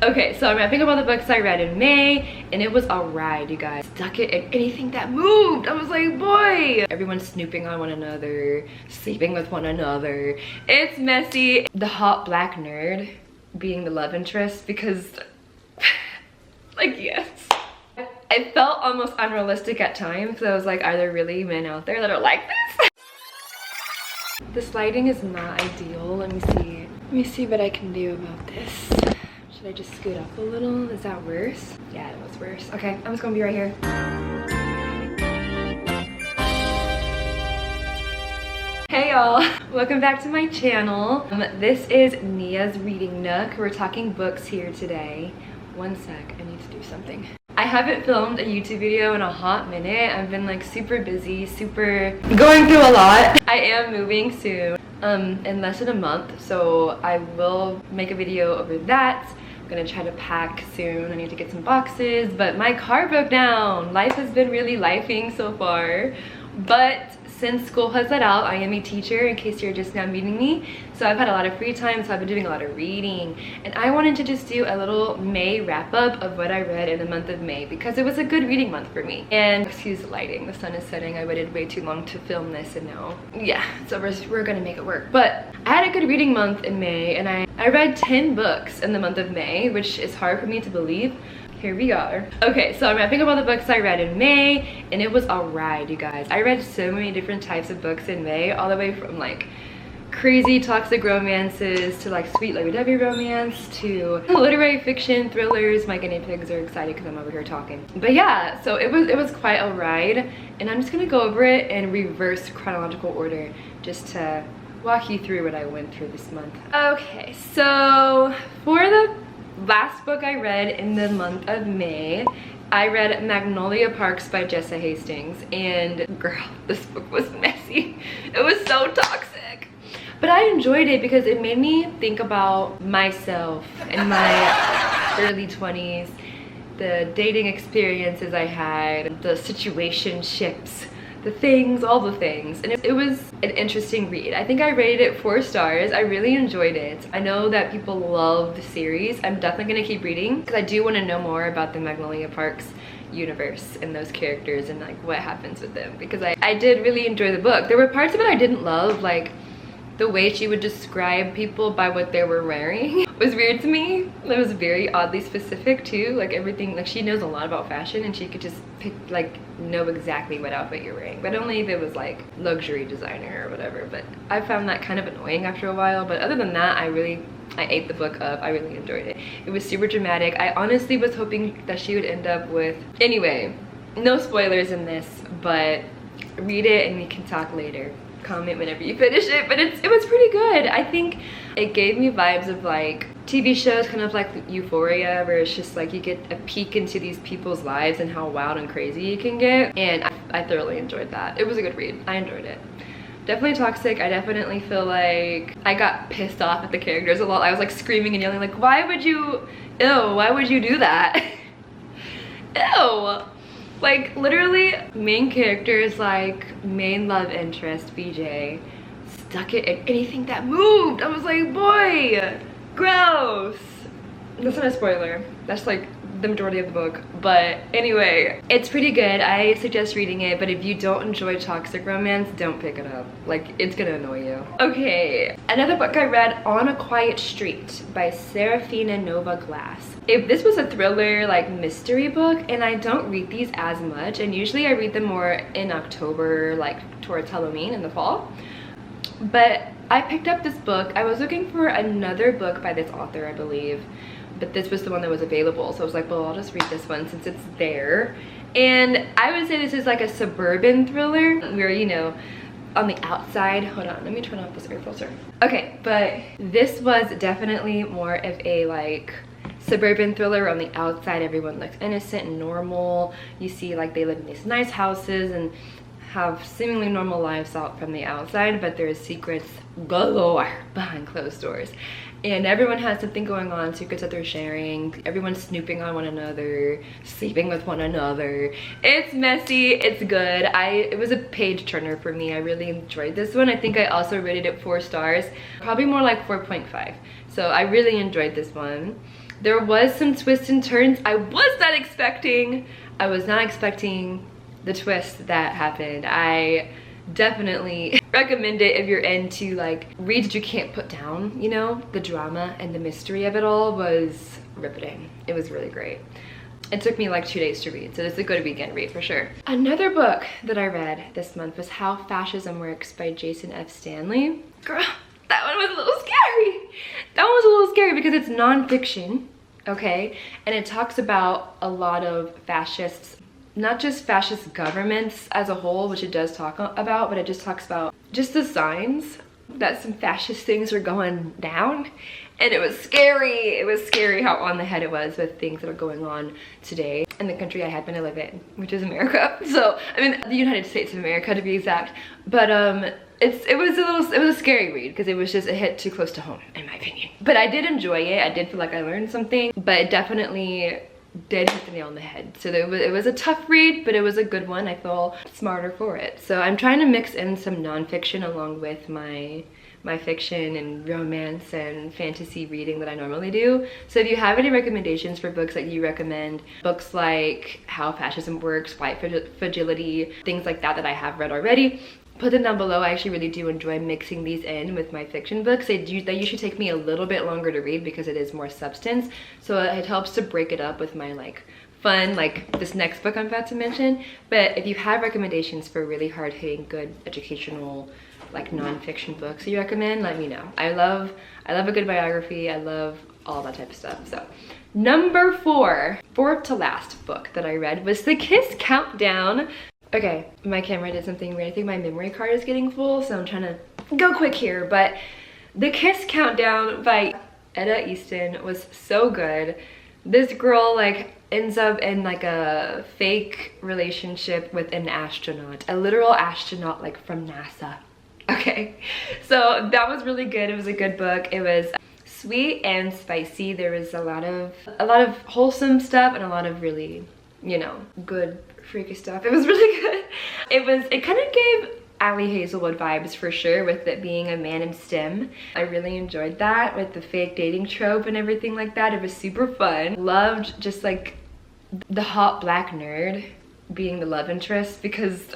Okay, so I'm wrapping up all the books I read in May, and it was a ride, you guys. Stuck it in anything that moved. I was like, boy. Everyone's snooping on one another, sleeping with one another. It's messy. The hot black nerd being the love interest, because like, yes. It felt almost unrealistic at times. So I was like, are there really men out there that are like this? This lighting is not ideal. Let me see what I can do about this. Should I just scoot up a little? Is that worse? Yeah, it was worse. Okay, I'm just gonna be right here. Hey y'all, welcome back to my channel. This is Nia's Reading Nook. We're talking books here today. One sec, I need to do something. I haven't filmed a YouTube video in a hot minute. I've been like super busy, going through a lot. I am moving soon, in less than a month, so I will make a video over that. I'm gonna try to pack soon. I need to get some boxes, but my car broke down. Life has been really lifing so far, but since school has let out, I am a teacher, in case you're just now meeting me. So I've had a lot of free time, so I've been doing a lot of reading. And I wanted to just do a little May wrap up of what I read in the month of May, because it was a good reading month for me. And excuse the lighting, the sun is setting. I waited way too long to film this, and now, yeah, so we're gonna make it work. But I had a good reading month in May, and I read 10 books in the month of May, which is hard for me to believe. Here we are. Okay, so I'm wrapping up all the books I read in May, and it was a ride, you guys. I read so many different types of books in May, all the way from like crazy toxic romances to like sweet lovey-dovey romance to literary fiction, thrillers. My guinea pigs are excited because I'm over here talking. But yeah, so it was quite a ride, and I'm just gonna go over it in reverse chronological order just to walk you through what I went through this month. Okay, so for the last book I read in the month of May, I read Magnolia Parks by Jessa Hastings, and girl, this book was messy. It was so toxic, but I enjoyed it because it made me think about myself in my early 20s, the dating experiences I had, the situationships, the things, all the things. And it was an interesting read. I think I rated it 4 stars. I really enjoyed it. I know that people love the series. I'm definitely gonna keep reading because I do want to know more about the Magnolia Parks universe and those characters and like what happens with them, because I did really enjoy the book. There were parts of it I didn't love, like the way she would describe people by what they were wearing was weird to me. It was very oddly specific too, like everything, like she knows a lot about fashion and she could just pick, like know exactly what outfit you're wearing, but only if it was like luxury designer or whatever. But I found that kind of annoying after a while. But other than that, I ate the book up. I really enjoyed it. It was super dramatic. I honestly was hoping that she would end up with, anyway, no spoilers in this, but read it and we can talk later. Comment whenever you finish it. But it was pretty good. I think it gave me vibes of like TV shows, kind of like Euphoria, where it's just like you get a peek into these people's lives and how wild and crazy you can get. And I thoroughly enjoyed that. It was a good read. I enjoyed it. Definitely toxic. I definitely feel like I got pissed off at the characters a lot. I was like screaming and yelling like, why would you, ew, why would you do that? Ew. Like literally main characters, like main love interest BJ, stuck it in anything that moved. I was like, boy, gross. That's not a spoiler. That's like the majority of the book. But anyway, it's pretty good. I suggest reading it, but if you don't enjoy toxic romance, don't pick it up. Like, it's gonna annoy you. Okay, another book I read, On a Quiet Street by Seraphina Nova Glass. If this was a thriller, like mystery book, and I don't read these as much, and usually I read them more in October, like towards Halloween in the fall. But I picked up this book. I was looking for another book by this author, I believe, but this was the one that was available. So I was like, well, I'll just read this one since it's there. And I would say this is like a suburban thriller where, you know, on the outside, hold on, let me turn off this air filter. Okay, but this was definitely more of a like suburban thriller. On the outside, everyone looks innocent and normal. You see like they live in these nice houses and have seemingly normal lives out from the outside, but there's secrets galore behind closed doors. And everyone has something going on, secrets that they're sharing. Everyone's snooping on one another, sleeping with one another. It's messy, it's good. It was a page turner for me. I really enjoyed this one. I think I also rated it 4 stars, probably more like 4.5. So I really enjoyed this one. There was some twists and turns I was not expecting. I was not expecting the twist that happened. I definitely recommend it if you're into like reads that you can't put down, you know? The drama and the mystery of it all was riveting. It was really great. It took me like 2 days to read, so this is a good weekend read for sure. Another book that I read this month was How Fascism Works by Jason F. Stanley. Girl, that one was a little scary. That one was a little scary because it's nonfiction, okay? And it talks about a lot of fascists, not just fascist governments as a whole, which it does talk about, but it just talks about just the signs that some fascist things are going down. And it was scary. It was scary how on the head it was with things that are going on today in the country I happen to live in, which is America. So, I mean, the United States of America to be exact. But it was a scary read because it was just a hit too close to home, in my opinion. But I did enjoy it. I did feel like I learned something, but it definitely did hit the nail on the head. So it was a tough read, but it was a good one. I feel smarter for it. So I'm trying to mix in some nonfiction along with my fiction and romance and fantasy reading that I normally do. So if you have any recommendations for books that you recommend, books like How Fascism Works, White Fragility, things like that I have read already, put them down below. I actually really do enjoy mixing these in with my fiction books. They usually take me a little bit longer to read because it is more substance. So it helps to break it up with my like fun, like this next book I'm about to mention. But if you have recommendations for really hard-hitting, good educational like nonfiction books that you recommend, let me know. I love a good biography. I love all that type of stuff. So number 4, fourth to last book that I read was The Kiss Countdown. Okay, my camera did something weird. I think my memory card is getting full, so I'm trying to go quick here. But The Kiss Countdown by Etta Easton was so good. This girl like ends up in like a fake relationship with an astronaut, a literal astronaut like from NASA. Okay, so that was really good. It was a good book. It was sweet and spicy. There was a lot of wholesome stuff and a lot of really, you know, good freaky stuff. It was really good. It kind of gave Ali Hazelwood vibes for sure, with it being a man in STEM. I really enjoyed that with the fake dating trope and everything like that. It was super fun. Loved just like the hot black nerd being the love interest because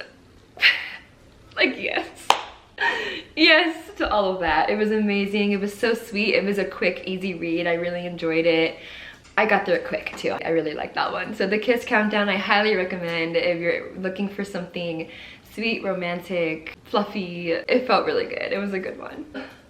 like yes to all of that. It was amazing. It was so sweet. It was a quick, easy read. I really enjoyed it. I got through it quick too. I really liked that one. So The Kiss Countdown, I highly recommend if you're looking for something sweet, romantic, fluffy. It felt really good. It was a good one.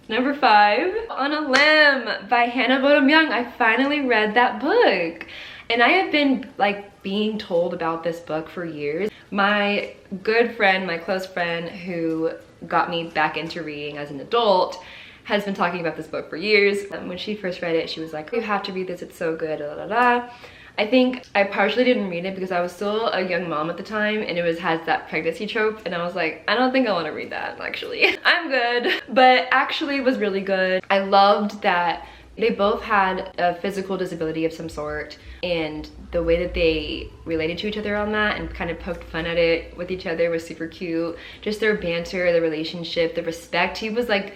Number 5, On a Limb by Hannah Bonam-Young. I finally read that book. And I have been like being told about this book for years. My good friend, my close friend who got me back into reading as an adult has been talking about this book for years. When she first read it, she was like, you have to read this, it's so good, da da da. I think I partially didn't read it because I was still a young mom at the time and it has that pregnancy trope, and I was like, I don't think I want to read that actually. I'm good. But actually it was really good. I loved that they both had a physical disability of some sort, and the way that they related to each other on that and kind of poked fun at it with each other was super cute. Just their banter, the relationship, the respect. He was like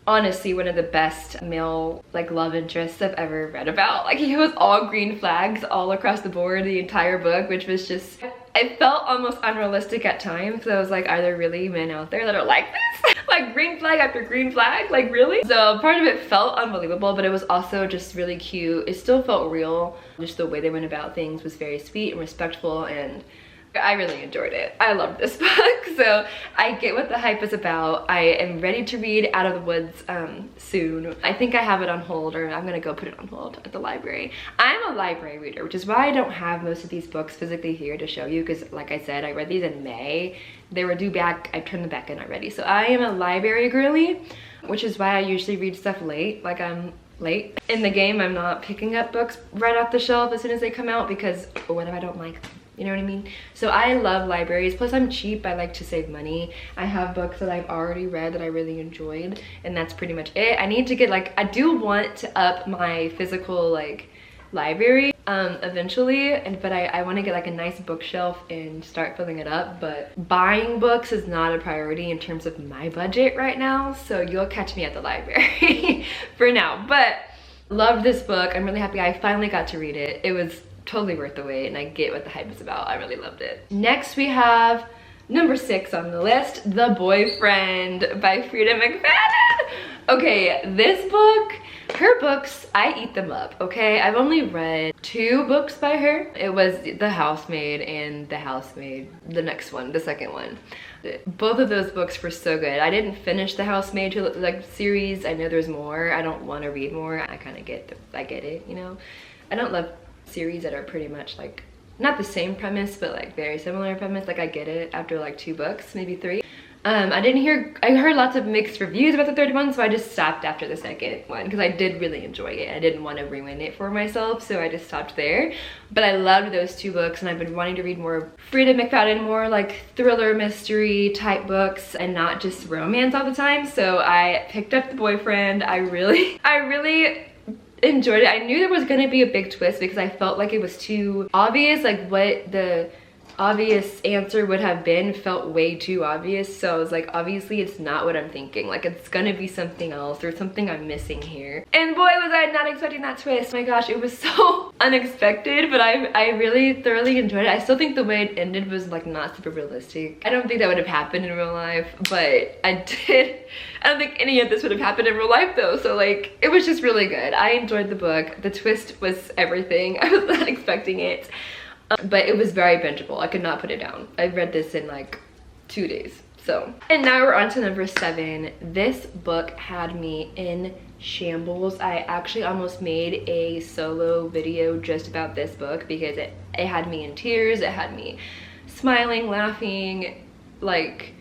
honestly one of the best male like love interests I've ever read about. Like he was all green flags all across the board the entire book, which was just, it felt almost unrealistic at times. So I was like, are there really men out there that are like this? Like green flag after green flag, like really? So part of it felt unbelievable, but it was also just really cute. It still felt real. Just the way they went about things was very sweet and respectful, and I really enjoyed it. I loved this book. So I get what the hype is about. I am ready to read Out of the Woods soon. I think I have it on hold, or I'm gonna go put it on hold at the library. I'm a library reader, which is why I don't have most of these books physically here to show you, because like I said, I read these in May. They were due back, I turned them back in already. So I am a library girly, which is why I usually read stuff late. Like I'm late in the game. I'm not picking up books right off the shelf as soon as they come out, because what if I don't like them? You know what I mean? So I love libraries. Plus I'm cheap. I like to save money. I have books that I've already read that I really enjoyed, and that's pretty much it. I need to get like, I do want to up my physical like library eventually, but I want to get like a nice bookshelf and start filling it up. But buying books is not a priority in terms of my budget right now, so you'll catch me at the library for now. But Loved this book. I'm really happy I finally got to read it. It was totally worth the wait, and I get what the hype is about. I really loved it. Next we have number 6 on the list, The Boyfriend by Freida McFadden. Okay, this book, her books, I eat them up, okay? I've only read 2 books by her. It was The Housemaid and The Housemaid, the next one, the second one. Both of those books were so good. I didn't finish The Housemaid like series. I know there's more. I don't want to read more. I kind of I get it, you know? I don't love series that are pretty much like, not the same premise, but like very similar premise. Like I get it after like 2 books, maybe 3. I heard lots of mixed reviews about the third one, so I just stopped after the second one because I did really enjoy it. I didn't want to ruin it for myself, so I just stopped there. But I loved those 2 books, and I've been wanting to read more Freida McFadden, more like thriller mystery type books and not just romance all the time. So I picked up The Boyfriend. I really enjoyed it. I knew there was gonna be a big twist because I felt like it was too obvious. Like what the obvious answer would have been felt way too obvious. So I was like, obviously it's not what I'm thinking. Like it's gonna be something else or something I'm missing here. And boy, was I not expecting that twist. Oh my gosh, it was so unexpected, but I really thoroughly enjoyed it. I still think the way it ended was like not super realistic. I don't think that would have happened in real life, but I don't think any of this would have happened in real life though. So like, it was just really good. I enjoyed the book. The twist was everything. I was not expecting it. But it was very bingeable. I could not put it down. I read this in like 2 days. So, and now we're on to number 7. This book had me in shambles. I actually almost made a solo video just about this book because it had me in tears. It had me smiling, laughing, like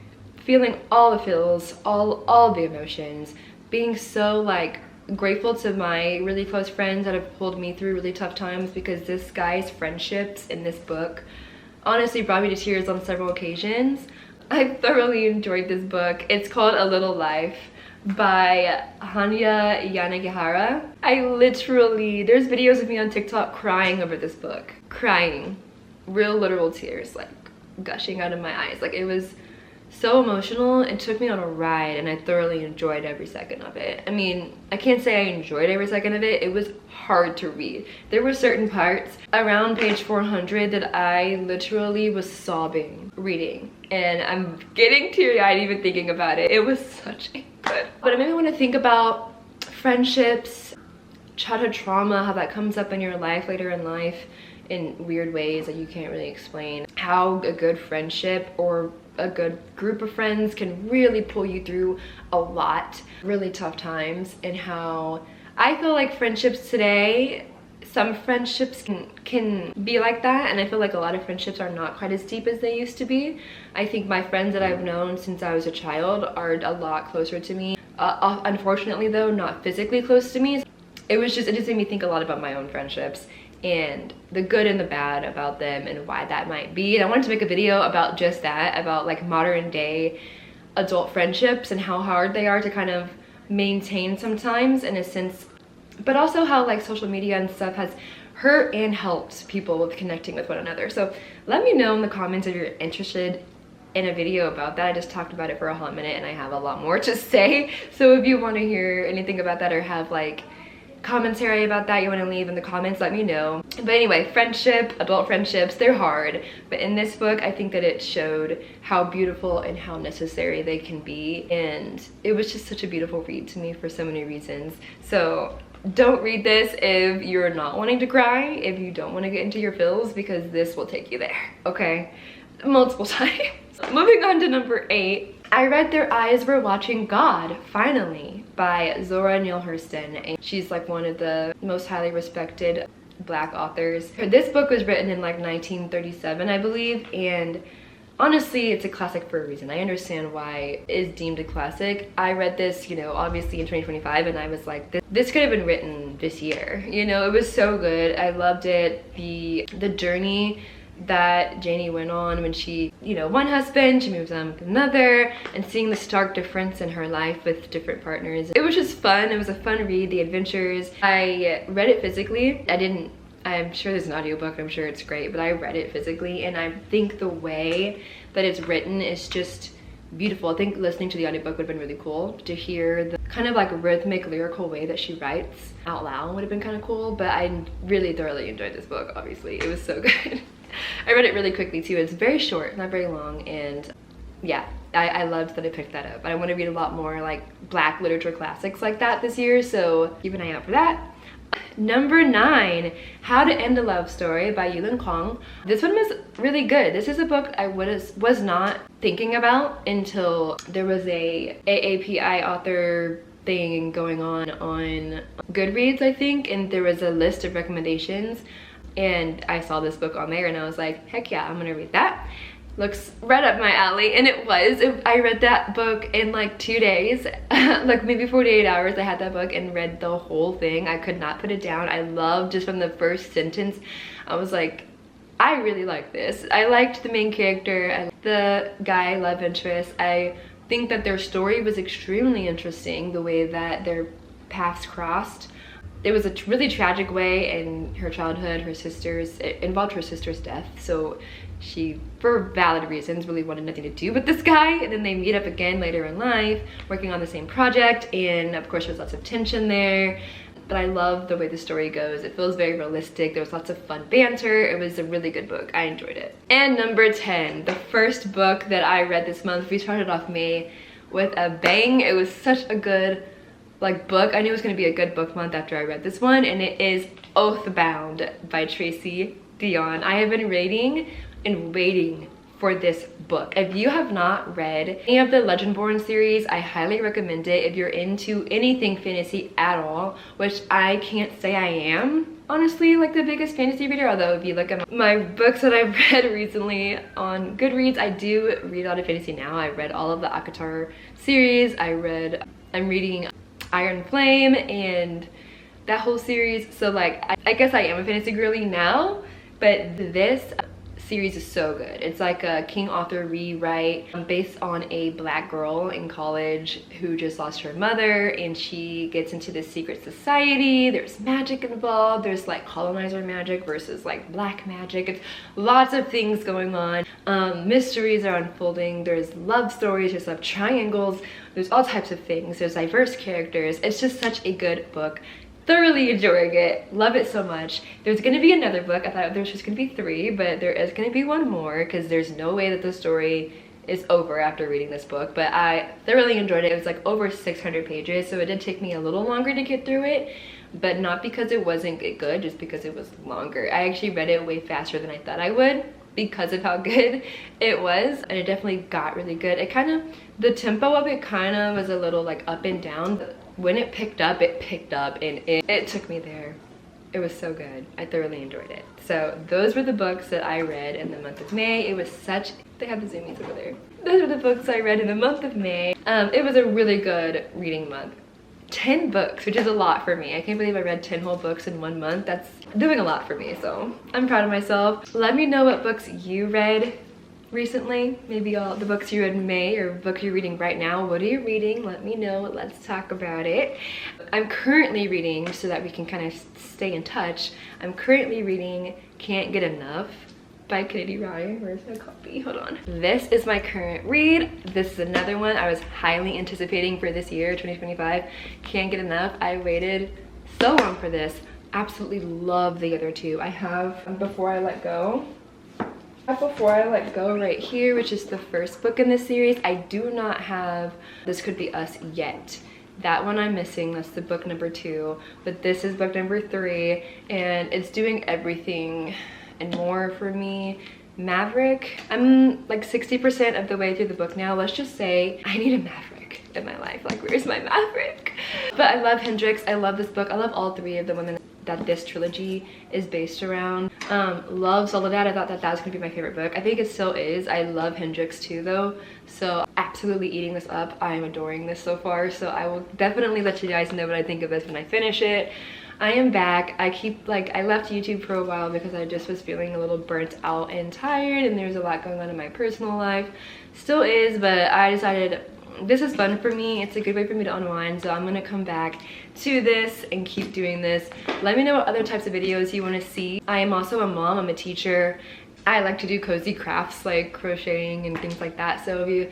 feeling all the feels, all the emotions, being so like grateful to my really close friends that have pulled me through really tough times, because this guy's friendships in this book honestly brought me to tears on several occasions. I thoroughly enjoyed this book. It's called A Little Life by Hanya Yanagihara. I literally, there's videos of me on TikTok crying over this book. Crying. Real literal tears like gushing out of my eyes. Like it was so emotional. It took me on a ride and I thoroughly enjoyed every second of it. I mean, I can't say I enjoyed every second of it. It was hard to read. There were certain parts around page 400 that I literally was sobbing reading, and I'm getting teary-eyed even thinking about it. It was such a good. But it made me want to think about friendships, childhood trauma, how that comes up in your life later in life in weird ways that you can't really explain. How a good friendship or a good group of friends can really pull you through a lot, really tough times, and how I feel like friendships today, some friendships can be like that, and I feel like a lot of friendships are not quite as deep as they used to be. I think my friends that I've known since I was a child are a lot closer to me. Unfortunately though, not physically close to me. It just made me think a lot about my own friendships and the good and the bad about them and why that might be. And I wanted to make a video about just that, about like modern day adult friendships and how hard they are to kind of maintain sometimes, in a sense, but also how like social media and stuff has hurt and helped people with connecting with one another. So let me know in the comments if you're interested in a video about that. I just talked about it for a hot minute and I have a lot more to say. So if you want to hear anything about that or have like commentary about that you want to leave in the comments, let me know. But anyway, adult friendships, they're hard, but in this book I think that it showed how beautiful and how necessary they can be, and it was just such a beautiful read to me for so many reasons. So don't read this if you're not wanting to cry, if you don't want to get into your feels, because this will take you there, okay? Multiple times. Moving on to number 8. I read Their Eyes Were Watching God, finally, by Zora Neale Hurston. And she's like one of the most highly respected Black authors. This book was written in like 1937, I believe, and honestly, it's a classic for a reason. I understand why it is deemed a classic. I read this, you know, obviously in 2025, and I was like, this could have been written this year. You know, it was so good. I loved it. The journey that Janie went on when she, you know, one husband, she moves on with another, and seeing the stark difference in her life with different partners. It was just fun. It was a fun read, the adventures. I read it physically. I'm sure there's an audiobook, I'm sure it's great, but I read it physically, and I think the way that it's written is just beautiful. I think listening to the audiobook would have been really cool. To hear the kind of like rhythmic, lyrical way that she writes out loud would have been kind of cool, but I really thoroughly enjoyed this book, obviously. It was so good. I read it really quickly too. It's very short, not very long, and yeah, I loved that I picked that up. I want to read a lot more like Black literature classics like that this year, so keep an eye out for that. Number 9, How to End a Love Story by Yulin Kuang. This one was really good. This is a book I was not thinking about until there was a AAPI author thing going on Goodreads, I think, and there was a list of recommendations, and I saw this book on there and I was like, heck yeah, I'm gonna read that. Looks right up my alley, and it was. I read that book in like 2 days, like maybe 48 hours. I had that book and read the whole thing. I could not put it down. I loved just from the first sentence, I was like, I really like this. I liked the main character, I liked the guy love interest. I think that their story was extremely interesting, the way that their paths crossed. It was a really tragic way in her childhood. It involved her sister's death, so she, for valid reasons, really wanted nothing to do with this guy, and then they meet up again later in life, working on the same project, and of course there's lots of tension there. But I love the way the story goes. It feels very realistic. There was lots of fun banter. It was a really good book. I enjoyed it. And number 10, the first book that I read this month. We started off May with a bang. It was such a good book. I knew it was gonna be a good book month after I read this one, and it is Oathbound by Tracy Deonn. I have been reading and waiting for this book. If you have not read any of the Legendborn series, I highly recommend it if you're into anything fantasy at all, which I can't say I am, honestly, like the biggest fantasy reader. Although if you look at my books that I've read recently on Goodreads, I do read a lot of fantasy now. I read all of the Akatar series. I'm reading Iron Flame and that whole series. So like, I guess I am a fantasy girly now, but this series is so good. It's like a King author rewrite based on a Black girl in college who just lost her mother, and she gets into this secret society. There's magic involved. There's like colonizer magic versus like Black magic. It's lots of things going on. Mysteries are unfolding. There's love stories. There's love triangles. There's all types of things. There's diverse characters. It's just such a good book. Thoroughly enjoying it. Love it so much. There's gonna be another book. I thought there was just gonna be 3, but there is gonna be one more because there's no way that the story is over after reading this book. But I thoroughly enjoyed it. It was like over 600 pages, so it did take me a little longer to get through it, but not because it wasn't good, just because it was longer. I actually read it way faster than I thought I would because of how good it was, and it definitely got really good. The tempo of it kind of was a little like up and down. When it picked up, and it took me there. It was so good. I thoroughly enjoyed it. So those were the books that I read in the month of May. It was such, they have the zoomies over there. Those were the books I read in the month of May. It was a really good reading month. 10 books, which is a lot for me. I can't believe I read 10 whole books in 1 month. That's doing a lot for me, so I'm proud of myself. Let me know what books you read recently. Maybe all the books you read in May or books you're reading right now. What are you reading? Let me know. Let's talk about it. I'm currently reading, so that we can kind of stay in touch, I'm currently reading Can't Get Enough by Kennedy Rye. Where's my copy? Hold on. This is my current read. This is another one I was highly anticipating for this year, 2025. Can't Get Enough. I waited so long for this. Absolutely love the other 2. I have Before I Let Go right here, which is the first book in this series. I do not have This Could Be Us yet. That one I'm missing. That's the book number 2, but this is book number 3, and it's doing everything and more for me. Maverick, I'm like 60% of the way through the book now. Let's just say I need a Maverick in my life. Like, where's my Maverick? But I love Hendrix. I love this book. I love all 3 of the women that this trilogy is based around. Love Soledad. I thought that was gonna be my favorite book. I think it still is. I love Hendrix too though, so absolutely eating this up. I'm adoring this so far, so I will definitely let you guys know what I think of this when I finish it. I am back. I left YouTube for a while because I just was feeling a little burnt out and tired, and there's a lot going on in my personal life. Still is, but I decided this is fun for me. It's a good way for me to unwind, so I'm gonna come back to this and keep doing this. Let me know what other types of videos you want to see. I am also a mom. I'm a teacher. I like to do cozy crafts like crocheting and things like that, so if you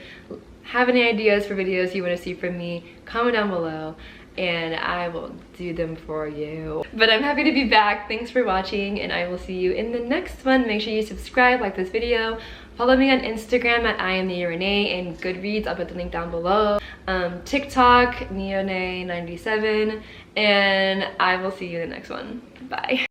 have any ideas for videos you want to see from me, comment down below and I will do them for you. But I'm happy to be back. Thanks for watching and I will see you in the next one. Make sure you subscribe, like this video. Follow me on Instagram at IamNeaRenee and Goodreads. I'll put the link down below. TikTok, Neone97. And I will see you in the next one. Bye.